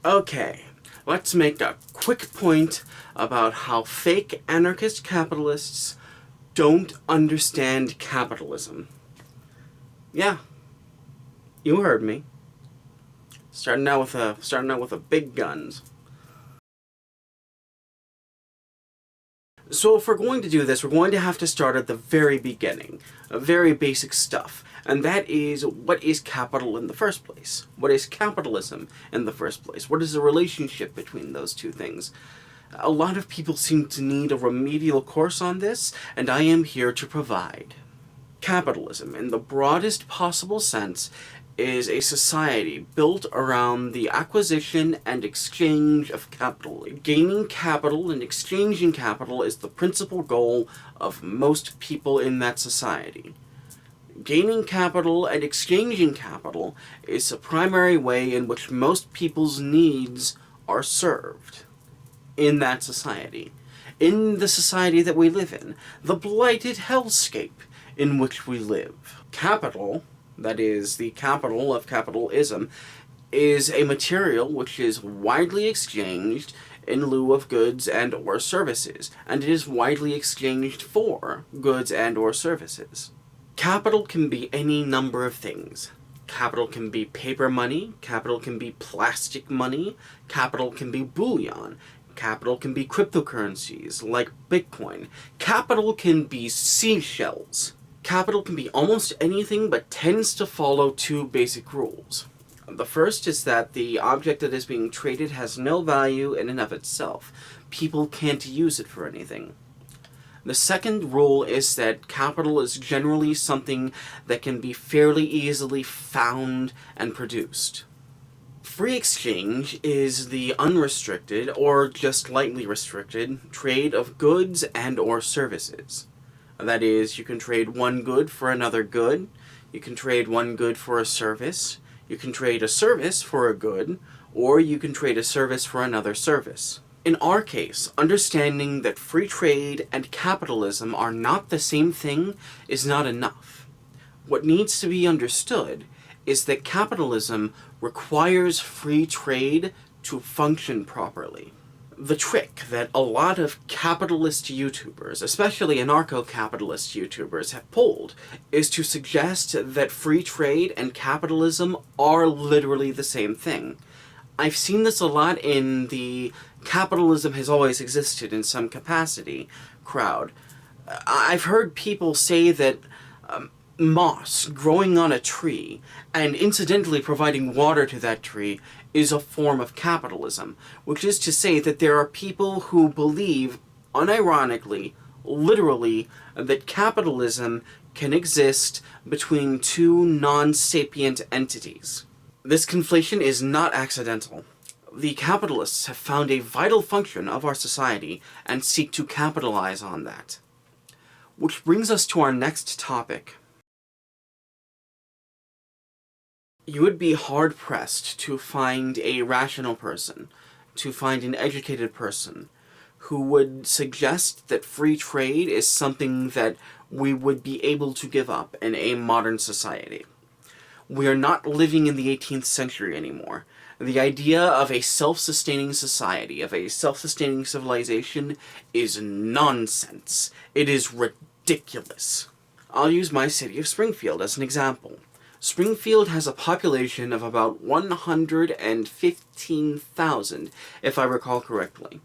Okay, let's make a quick point about how fake anarchist capitalists don't understand capitalism. Yeah, you heard me. Starting out with a big guns. So if we're going to do this, we're going to have to start at the very beginning, very basic stuff, and that is, what is capital in the first place? What is capitalism in the first place? What is the relationship between those two things? A lot of people seem to need a remedial course on this, and I am here to provide. Capitalism, in the broadest possible sense, is a society built around the acquisition and exchange of capital. Gaining capital and exchanging capital is the principal goal of most people in that society. Gaining capital and exchanging capital is the primary way in which most people's needs are served in that society. In the society that we live in, the blighted hellscape in which we live. Capital, that is, the capital of capitalism, is a material which is widely exchanged in lieu of goods and or services, and it is widely exchanged for goods and or services. Capital can be any number of things. Capital can be paper money, capital can be plastic money, capital can be bullion, capital can be cryptocurrencies like Bitcoin, capital can be seashells. Capital can be almost anything, but tends to follow two basic rules. The first is that the object that is being traded has no value in and of itself. People can't use it for anything. The second rule is that capital is generally something that can be fairly easily found and produced. Free exchange is the unrestricted, or just lightly restricted, trade of goods and or services. That is, you can trade one good for another good, you can trade one good for a service, you can trade a service for a good, or you can trade a service for another service. In our case, understanding that free trade and capitalism are not the same thing is not enough. What needs to be understood is that capitalism requires free trade to function properly. The trick that a lot of capitalist YouTubers, especially anarcho-capitalist YouTubers, have pulled is to suggest that free trade and capitalism are literally the same thing. I've seen this a lot in the capitalism has always existed in some capacity crowd. I've heard people say that moss growing on a tree and incidentally providing water to that tree is a form of capitalism, which is to say that there are people who believe, unironically, literally, that capitalism can exist between two non-sapient entities. This conflation is not accidental. The capitalists have found a vital function of our society and seek to capitalize on that. Which brings us to our next topic. You would be hard-pressed to find a rational person, to find an educated person, who would suggest that free trade is something that we would be able to give up in a modern society. We are not living in the 18th century anymore. The idea of a self-sustaining society, of a self-sustaining civilization, is nonsense. It is ridiculous. I'll use my city of Springfield as an example. Springfield has a population of about 115,000, if I recall correctly.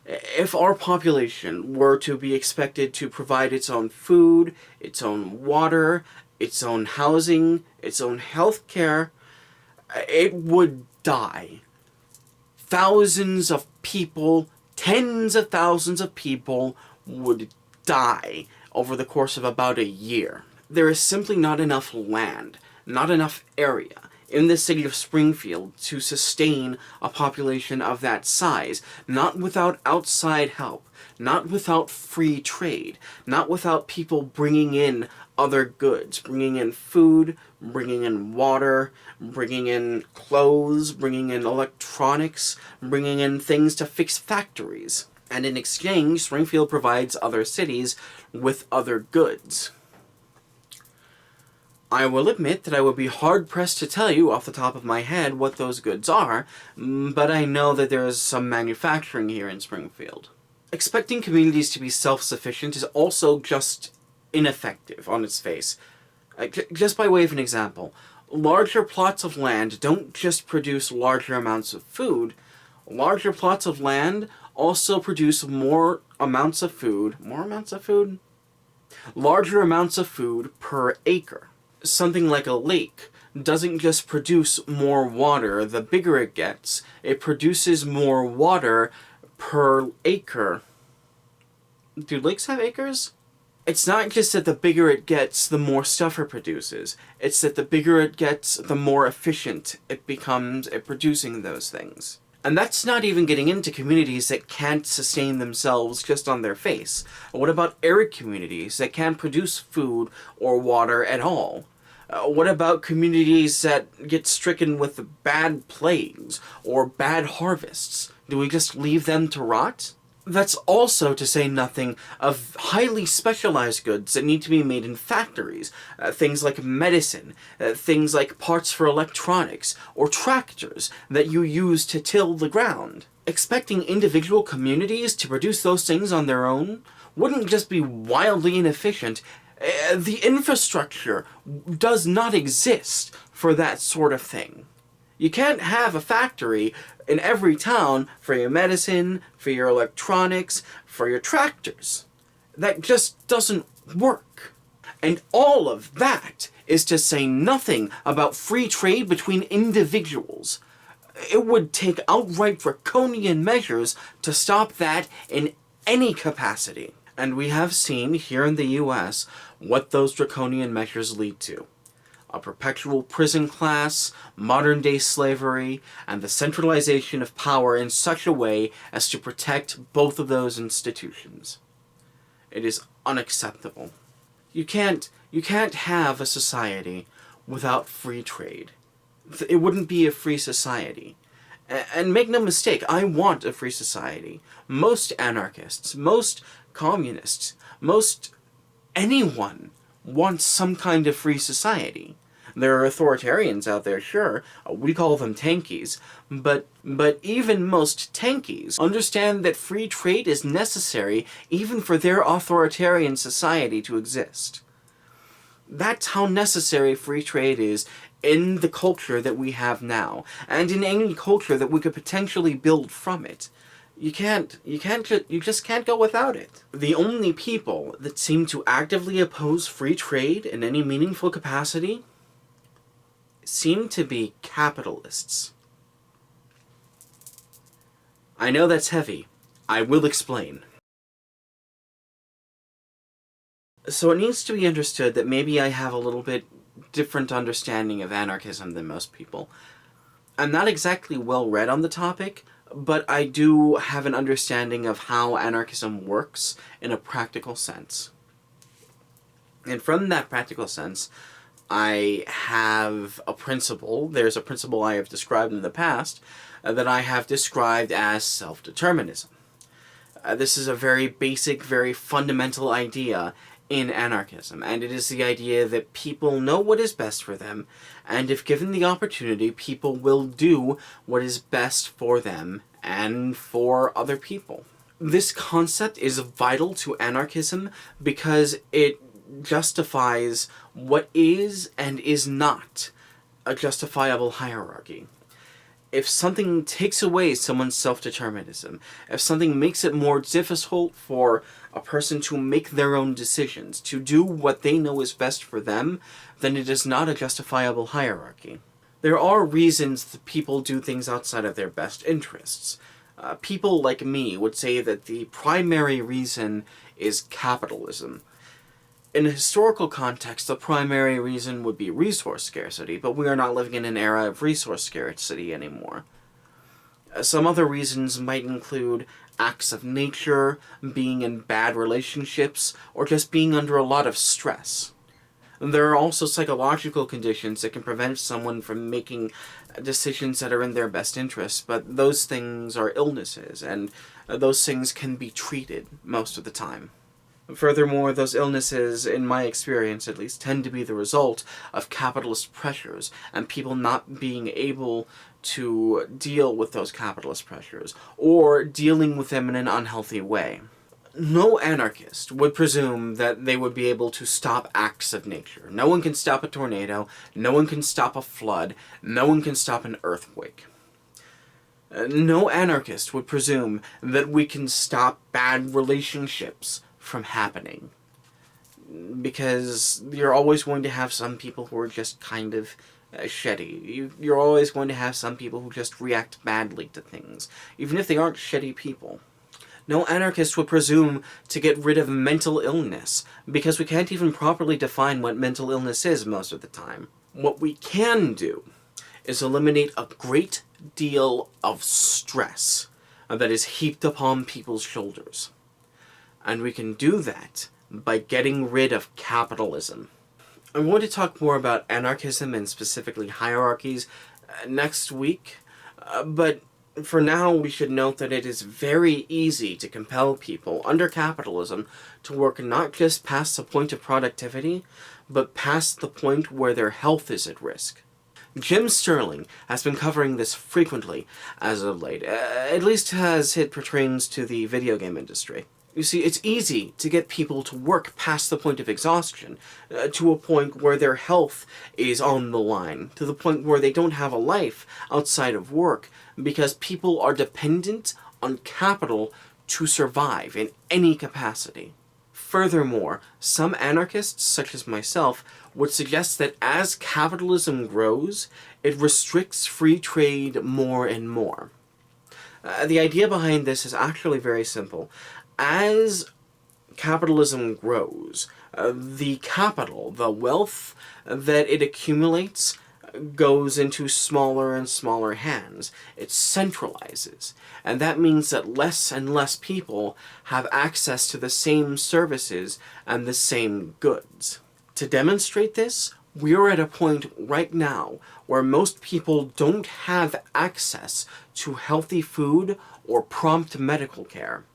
If our population were to be expected to provide its own food, its own water, its own housing, its own health care, it would die. Thousands of people, tens of thousands of people would die over the course of about a year. There is simply not enough land, not enough area in the city of Springfield to sustain a population of that size, not without outside help, not without free trade, not without people bringing in other goods, bringing in food, bringing in water, bringing in clothes, bringing in electronics, bringing in things to fix factories. And in exchange, Springfield provides other cities with other goods. I will admit that I would be hard-pressed to tell you off the top of my head what those goods are, but I know that there is some manufacturing here in Springfield. Expecting communities to be self-sufficient is also just ineffective on its face. Just by way of an example, larger plots of land don't just produce larger amounts of food. Larger plots of land also produce more amounts of food. Larger amounts of food per acre. Something like a lake doesn't just produce more water. The bigger it gets, it produces more water per acre. Do lakes have acres? It's not just that the bigger it gets, the more stuff it produces. It's that the bigger it gets, the more efficient it becomes at producing those things. And that's not even getting into communities that can't sustain themselves just on their face. What about arid communities that can't produce food or water at all? What about communities that get stricken with bad plagues or bad harvests? Do we just leave them to rot? That's also to say nothing of highly specialized goods that need to be made in factories. Things like medicine, things like parts for electronics, or tractors that you use to till the ground. Expecting individual communities to produce those things on their own wouldn't just be wildly inefficient. The infrastructure does not exist for that sort of thing. You can't have a factory in every town for your medicine, for your electronics, for your tractors. That just doesn't work. And all of that is to say nothing about free trade between individuals. It would take outright draconian measures to stop that in any capacity. And we have seen here in the US what those draconian measures lead to. A perpetual prison class, modern-day slavery, and the centralization of power in such a way as to protect both of those institutions. It is unacceptable. You can't have a society without free trade. It wouldn't be a free society. And make no mistake, I want a free society. Most anarchists, most communists, most anyone wants some kind of free society. There are authoritarians out there, sure. We call them tankies. But even most tankies understand that free trade is necessary even for their authoritarian society to exist. That's how necessary free trade is in the culture that we have now, and in any culture that we could potentially build from it. You just can't go without it. The only people that seem to actively oppose free trade in any meaningful capacity seem to be capitalists. I know that's heavy. I will explain. So it needs to be understood that maybe I have a little bit different understanding of anarchism than most people. I'm not exactly well read on the topic, but I do have an understanding of how anarchism works in a practical sense. And from that practical sense, I have a principle. There's a principle I have described in the past that I have described as self-determinism. This is a very basic, very fundamental idea in anarchism, and it is the idea that people know what is best for them, and if given the opportunity, people will do what is best for them and for other people. This concept is vital to anarchism because it justifies what is and is not a justifiable hierarchy. If something takes away someone's self-determinism, if something makes it more difficult for a person to make their own decisions, to do what they know is best for them, then it is not a justifiable hierarchy. There are reasons that people do things outside of their best interests. People like me would say that the primary reason is capitalism. In a historical context, the primary reason would be resource scarcity, but we are not living in an era of resource scarcity anymore. Some other reasons might include acts of nature, being in bad relationships, or just being under a lot of stress. There are also psychological conditions that can prevent someone from making decisions that are in their best interest, but those things are illnesses, and those things can be treated most of the time. Furthermore, those illnesses, in my experience at least, tend to be the result of capitalist pressures and people not being able to deal with those capitalist pressures, or dealing with them in an unhealthy way. No anarchist would presume that they would be able to stop acts of nature. No one can stop a tornado, no one can stop a flood, no one can stop an earthquake. No anarchist would presume that we can stop bad relationships from happening. Because you're always going to have some people who are just kind of shitty. You're always going to have some people who just react badly to things, even if they aren't shitty people. No anarchist would presume to get rid of mental illness, because we can't even properly define what mental illness is most of the time. What we can do is eliminate a great deal of stress that is heaped upon people's shoulders. And we can do that by getting rid of capitalism. I'm going to talk more about anarchism and specifically hierarchies next week, but for now we should note that it is very easy to compel people under capitalism to work not just past the point of productivity, but past the point where their health is at risk. Jim Sterling has been covering this frequently as of late, at least as it pertains to the video game industry. You see, it's easy to get people to work past the point of exhaustion, to a point where their health is on the line, to the point where they don't have a life outside of work, because people are dependent on capital to survive in any capacity. Furthermore, some anarchists, such as myself, would suggest that as capitalism grows, it restricts free trade more and more. The idea behind this is actually very simple. As capitalism grows, the capital, the wealth that it accumulates, goes into smaller and smaller hands. It centralizes, and that means that less and less people have access to the same services and the same goods. To demonstrate this, we are at a point right now where most people don't have access to healthy food or prompt medical care.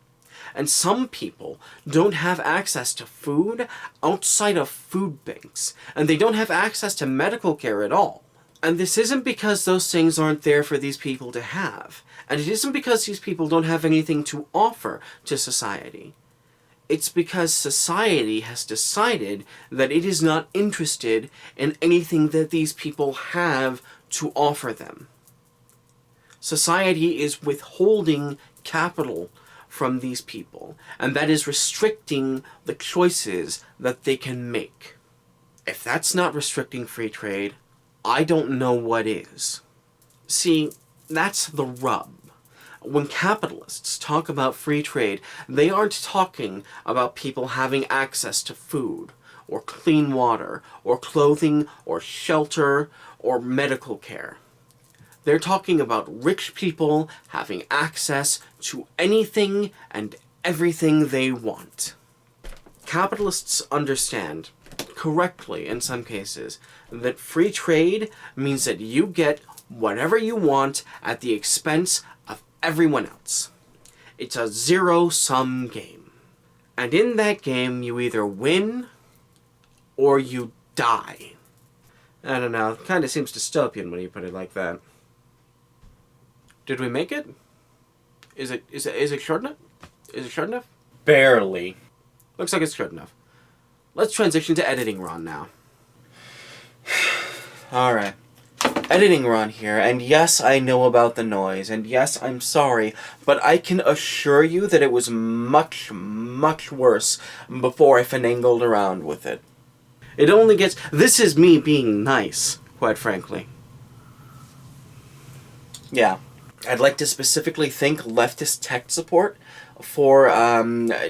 And some people don't have access to food outside of food banks, and they don't have access to medical care at all. And this isn't because those things aren't there for these people to have, and it isn't because these people don't have anything to offer to society. It's because society has decided that it is not interested in anything that these people have to offer them. Society is withholding capital from these people, and that is restricting the choices that they can make. If that's not restricting free trade, I don't know what is. See, that's the rub. When capitalists talk about free trade, they aren't talking about people having access to food, or clean water, or clothing, or shelter, or medical care. They're talking about rich people having access to anything and everything they want. Capitalists understand, correctly in some cases, that free trade means that you get whatever you want at the expense of everyone else. It's a zero-sum game. And in that game, you either win or you die. I don't know, it kind of seems dystopian when you put it like that. Did we make it? Is it short enough? Is it short enough? Barely. Looks like it's short enough. Let's transition to editing Ron now. Alright. Editing Ron here, and yes, I know about the noise, and yes, I'm sorry, but I can assure you that it was much, much worse before I finagled around with it. It only gets... This is me being nice, quite frankly. Yeah. I'd like to specifically thank Leftist Tech Support for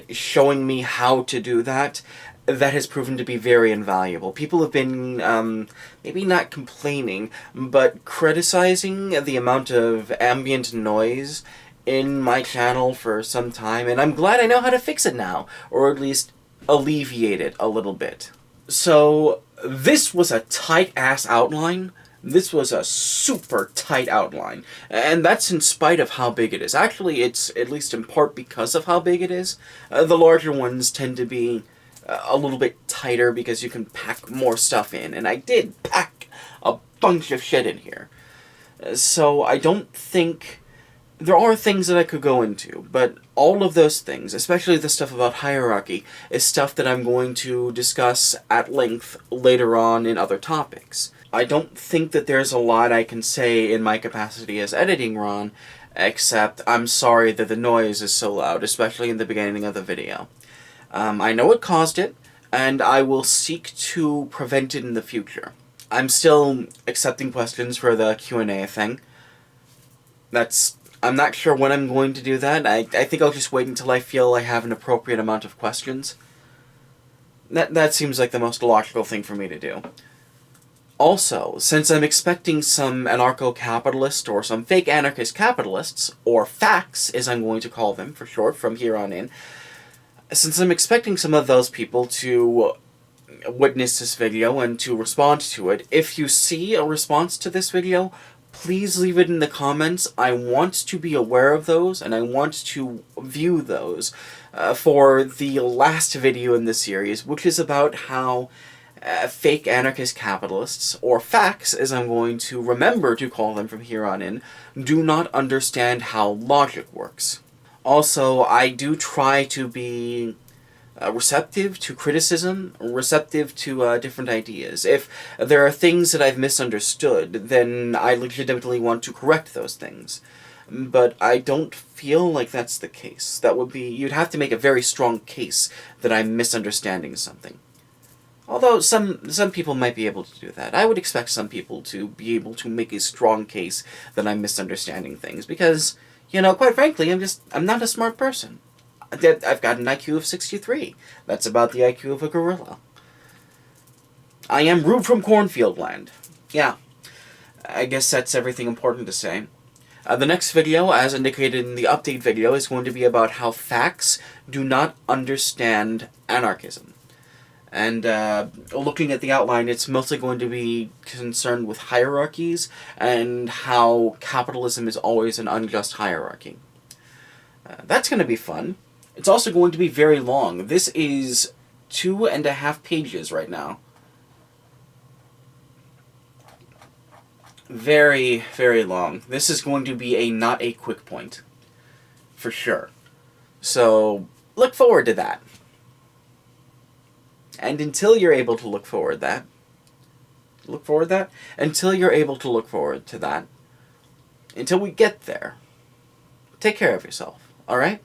showing me how to do that. That has proven to be very invaluable. People have been, maybe not complaining, but criticizing the amount of ambient noise in my channel for some time, and I'm glad I know how to fix it now, or at least alleviate it a little bit. So, this was a tight-ass outline, This was a super tight outline, and that's in spite of how big it is. Actually, it's at least in part because of how big it is. The larger ones tend to be a little bit tighter because you can pack more stuff in, and I did pack a bunch of shit in here. So I don't think... There are things that I could go into, but all of those things, especially the stuff about hierarchy, is stuff that I'm going to discuss at length later on in other topics. I don't think that there's a lot I can say in my capacity as editing Ron, except I'm sorry that the noise is so loud, especially in the beginning of the video. I know it caused it, and I will seek to prevent it in the future. I'm still accepting questions for the Q&A thing. I'm not sure when I'm going to do that. I think I'll just wait until I feel I have an appropriate amount of questions. That seems like the most logical thing for me to do. Also, since I'm expecting some anarcho-capitalist or some fake anarchist capitalists, or facts as I'm going to call them for short from here on in, since I'm expecting some of those people to witness this video and to respond to it, if you see a response to this video, please leave it in the comments. I want to be aware of those, and I want to view those for the last video in this series, which is about how fake anarchist capitalists, or facts as I'm going to remember to call them from here on in, do not understand how logic works. Also, I do try to be receptive to criticism, receptive to different ideas. If there are things that I've misunderstood, then I legitimately want to correct those things. But I don't feel like that's the case. That would be... You'd have to make a very strong case that I'm misunderstanding something. Although some people might be able to do that. I would expect some people to be able to make a strong case that I'm misunderstanding things, because, you know, quite frankly, I'm not a smart person. I've got an IQ of 63. That's about the IQ of a gorilla. I am Rube from Cornfield Land. Yeah, I guess that's everything important to say. The next video, as indicated in the update video, is going to be about how facts do not understand anarchism. And looking at the outline, it's mostly going to be concerned with hierarchies and how capitalism is always an unjust hierarchy. That's going to be fun. It's also going to be very long. This is 2.5 pages right now. Very, very long. This is going to be not a quick point. For sure. So, look forward to that. And until you're able to look forward to that, until you're able to look forward to that, until we get there, take care of yourself, alright?